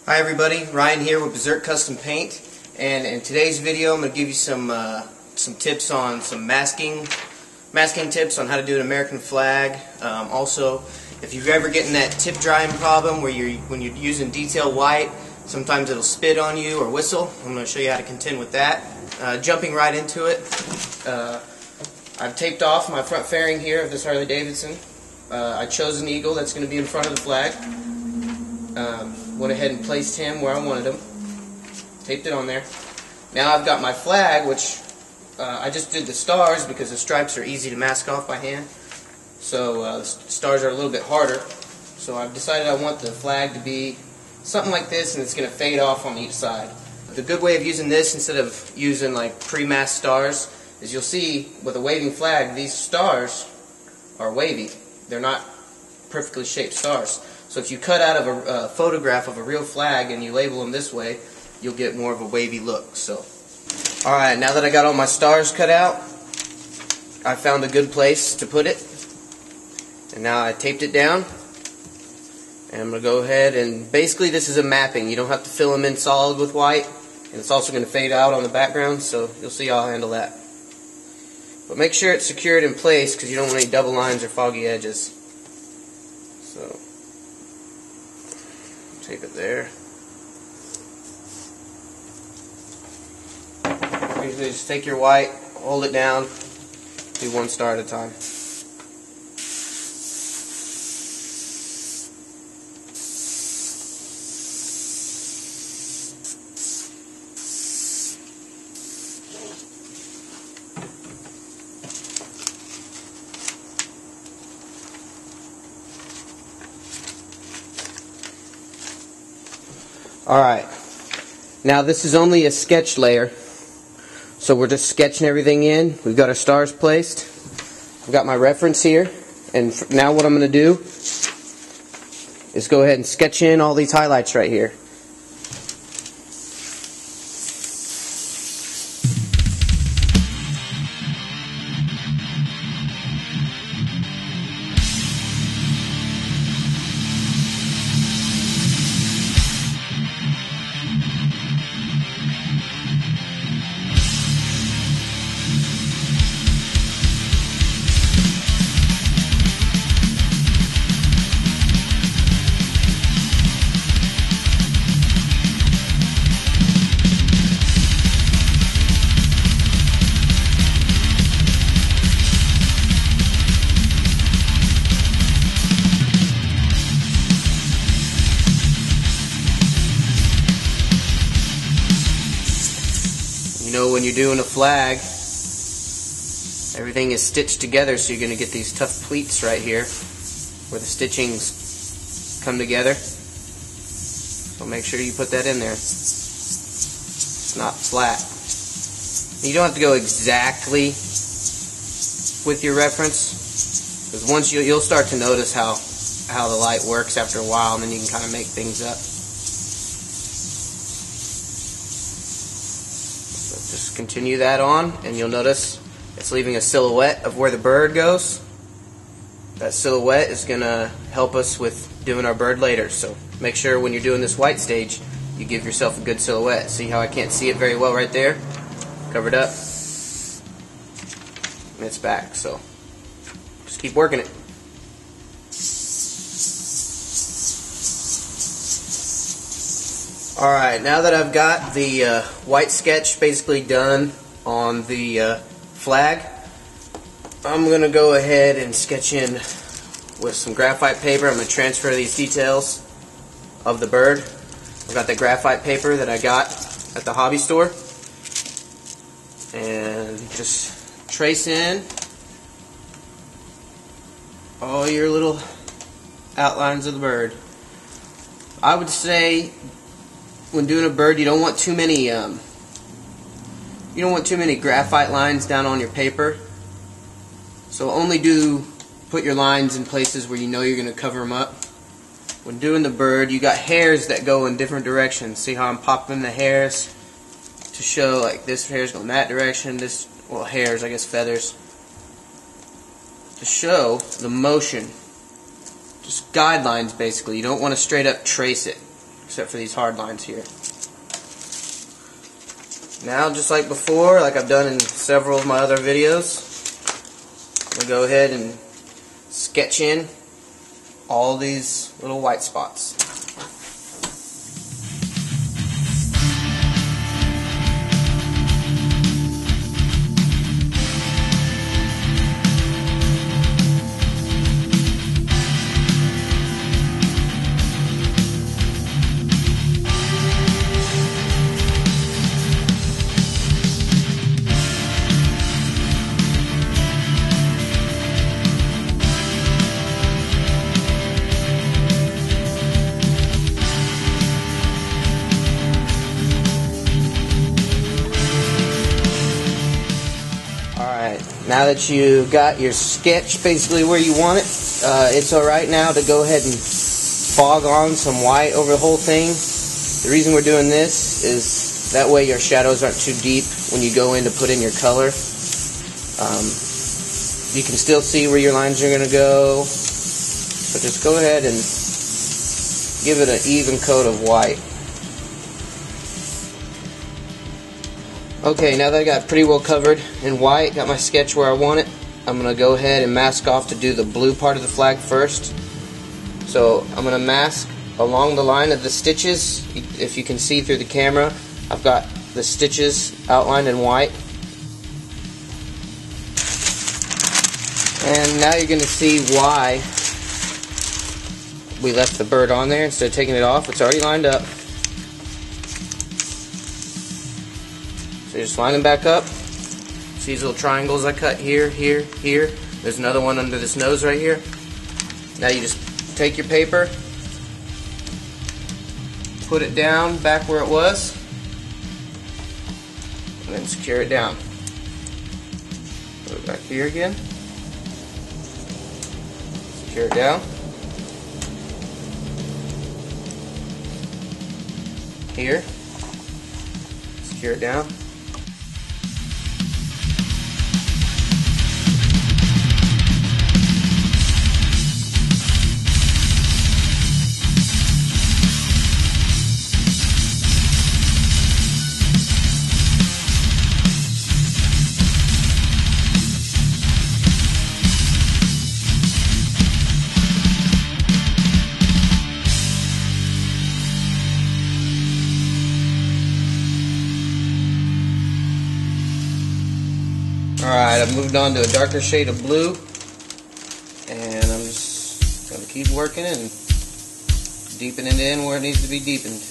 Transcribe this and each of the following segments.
Hi everybody, Ryan here with Berserk Custom Paint, and in today's video I'm going to give you some tips on some masking tips on how to do an American flag. Also, if you're ever getting that tip drying problem where when you're using detail white, sometimes it'll spit on you or whistle. I'm going to show you how to contend with that. Jumping right into it, I've taped off my front fairing here of this Harley Davidson. I chose an eagle that's going to be in front of the flag. Went ahead and placed him where I wanted him. Taped it on there. Now I've got my flag, which I just did the stars because the stripes are easy to mask off by hand. So the stars are a little bit harder. So I've decided I want the flag to be something like this, and it's going to fade off on each side. The good way of using this instead of using like pre-masked stars is you'll see with a waving flag, these stars are wavy. They're not perfectly shaped stars. So if you cut out of a photograph of a real flag and you label them this way, you'll get more of a wavy look. So, alright, now that I got all my stars cut out, I found a good place to put it. And now I taped it down. And I'm going to go ahead and, basically this is a mapping. You don't have to fill them in solid with white. And it's also going to fade out on the background, so you'll see how I'll handle that. But make sure it's secured in place because you don't want any double lines or foggy edges. So, tape it there. Usually just take your white, hold it down, do one star at a time. Alright, now this is only a sketch layer, so we're just sketching everything in. We've got our stars placed. I've got my reference here, and now what I'm going to do is go ahead and sketch in all these highlights right here. You know, when you're doing a flag, everything is stitched together, so you're going to get these tough pleats right here where the stitchings come together. So make sure you put that in there. It's not flat. You don't have to go exactly with your reference, because once you'll start to notice how the light works after a while, and then you can kind of make things up. Just continue that on, and you'll notice it's leaving a silhouette of where the bird goes. That silhouette is going to help us with doing our bird later. So make sure when you're doing this white stage, you give yourself a good silhouette. See how I can't see it very well right there? Covered up. And it's back. So just keep working it. Alright, now that I've got the white sketch basically done on the flag, I'm going to go ahead and sketch in with some graphite paper. I'm going to transfer these details of the bird. I've got the graphite paper that I got at the hobby store. And just trace in all your little outlines of the bird. I would say when doing a bird, you don't want too many graphite lines down on your paper. So only put your lines in places where you know you're going to cover them up. When doing the bird, you got hairs that go in different directions. See how I'm popping the hairs to show like this hair's going that direction, this, well, hairs, I guess feathers. to show the motion. Just guidelines, basically. You don't want to straight up trace it, except for these hard lines here. Now, just like before, like I've done in several of my other videos, I'm going to go ahead and sketch in all these little white spots. Now that you got your sketch basically where you want it, it's alright now to go ahead and fog on some white over the whole thing. The reason we're doing this is that way your shadows aren't too deep when you go in to put in your color. You can still see where your lines are going to go, so just go ahead and give it an even coat of white. Okay, now that I got pretty well covered in white, got my sketch where I want it, I'm going to go ahead and mask off to do the blue part of the flag first. So I'm going to mask along the line of the stitches. If you can see through the camera, I've got the stitches outlined in white. And now you're going to see why we left the bird on there instead of taking it off. It's already lined up. So just line them back up. See these little triangles I cut here, here, here. There's another one under this nose right here. Now you just take your paper, put it down back where it was, and then secure it down. Put it back here again. Secure it down. Here. Secure it down. Alright, I've moved on to a darker shade of blue, and I'm just going to keep working and deepening it in where it needs to be deepened.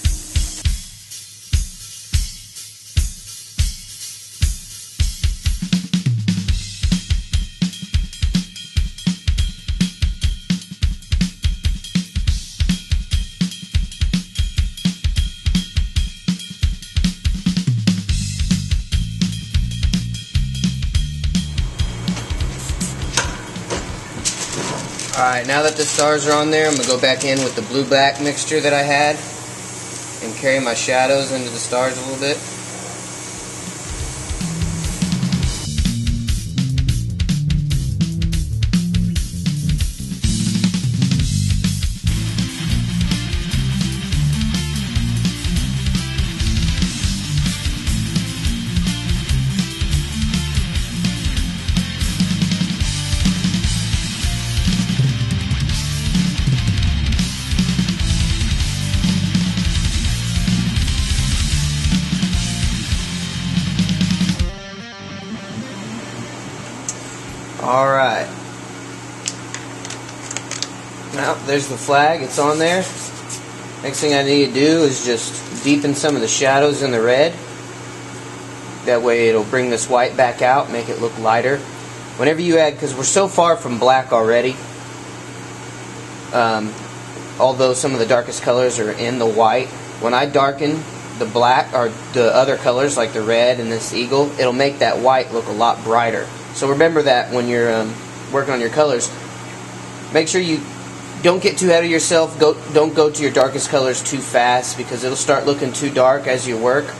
Alright, now that the stars are on there, I'm going to go back in with the blue-black mixture that I had and carry my shadows into the stars a little bit. Alright. Now, there's the flag. It's on there. Next thing I need to do is just deepen some of the shadows in the red. That way it'll bring this white back out, make it look lighter. Whenever you add, because we're so far from black already, although some of the darkest colors are in the white, when I darken the black or the other colors like the red and this eagle, it'll make that white look a lot brighter. So remember that when you're working on your colors. Make sure you don't get too ahead of yourself. Don't go to your darkest colors too fast, because it'll start looking too dark as you work.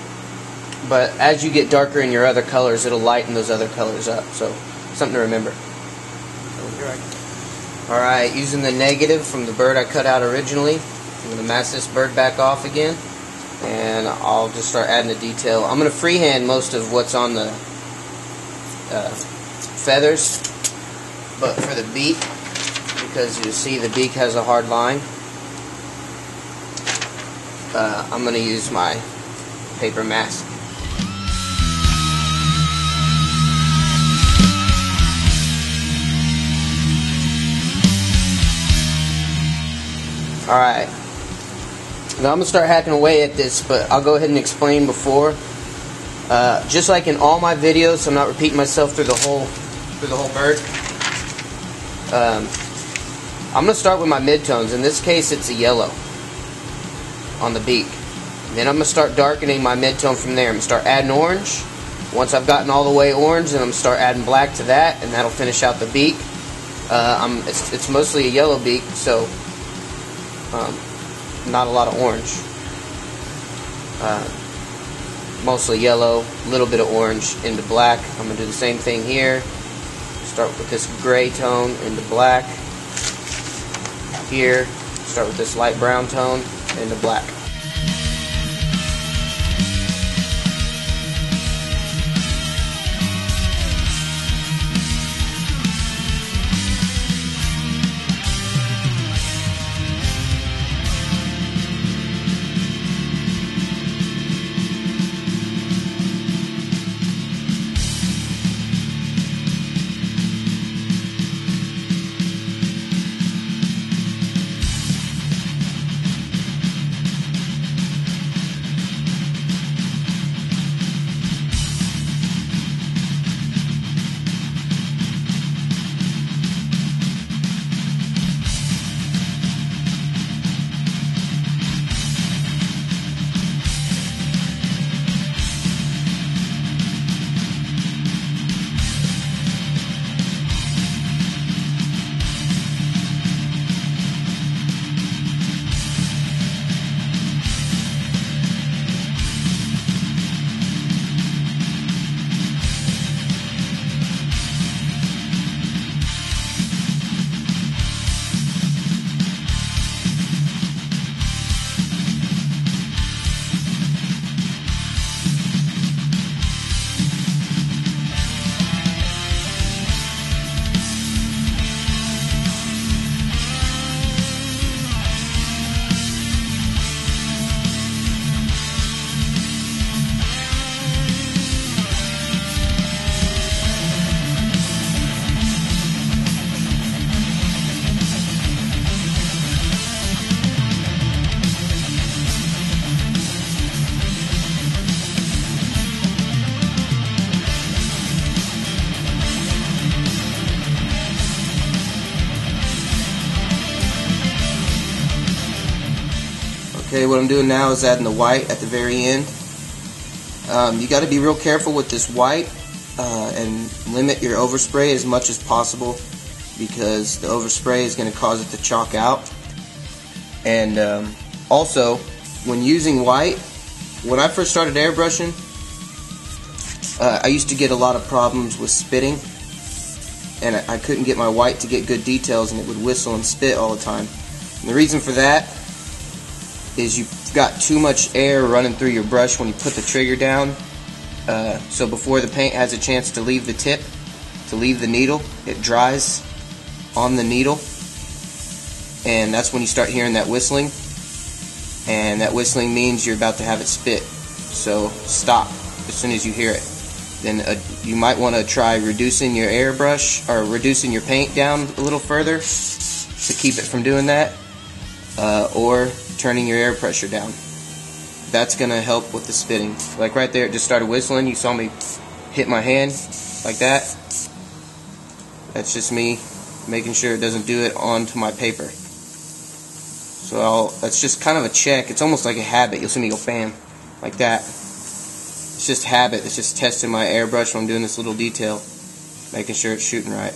But as you get darker in your other colors, it'll lighten those other colors up. So something to remember. Alright, using the negative from the bird I cut out originally, I'm going to mask this bird back off again, and I'll just start adding the detail. I'm going to freehand most of what's on the feathers, but for the beak, because you see the beak has a hard line, I'm going to use my paper mask. Alright, now I'm going to start hacking away at this, but I'll go ahead and explain before. Just like in all my videos, so I'm not repeating myself through the whole bird. I'm going to start with my midtones. In this case, it's a yellow on the beak. Then I'm going to start darkening my midtone from there. I'm going to start adding orange. Once I've gotten all the way orange, then I'm going to start adding black to that, and that'll finish out the beak. It's mostly a yellow beak, so not a lot of orange. Mostly yellow, a little bit of orange into black. I'm going to do the same thing here. Start with this gray tone into black. Here, start with this light brown tone into black. Okay, what I'm doing now is adding the white at the very end. You got to be real careful with this white and limit your overspray as much as possible, because the overspray is going to cause it to chalk out. And also, when using white, when I first started airbrushing, I used to get a lot of problems with spitting, and I couldn't get my white to get good details, and it would whistle and spit all the time. And the reason for that is you've got too much air running through your brush when you put the trigger down. So before the paint has a chance to leave the tip, to leave the needle, it dries on the needle, and that's when you start hearing that whistling, and that whistling means you're about to have it spit. So stop as soon as you hear it. Then you might want to try reducing your airbrush, or reducing your paint down a little further to keep it from doing that, or turning your air pressure down. That's going to help with the spitting. Like right there, it just started whistling. You saw me hit my hand like that. That's just me making sure it doesn't do it onto my paper. So that's just kind of a check. It's almost like a habit. You'll see me go bam, like that. It's just habit. It's just testing my airbrush when I'm doing this little detail, making sure it's shooting right.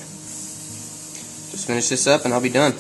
Just finish this up and I'll be done.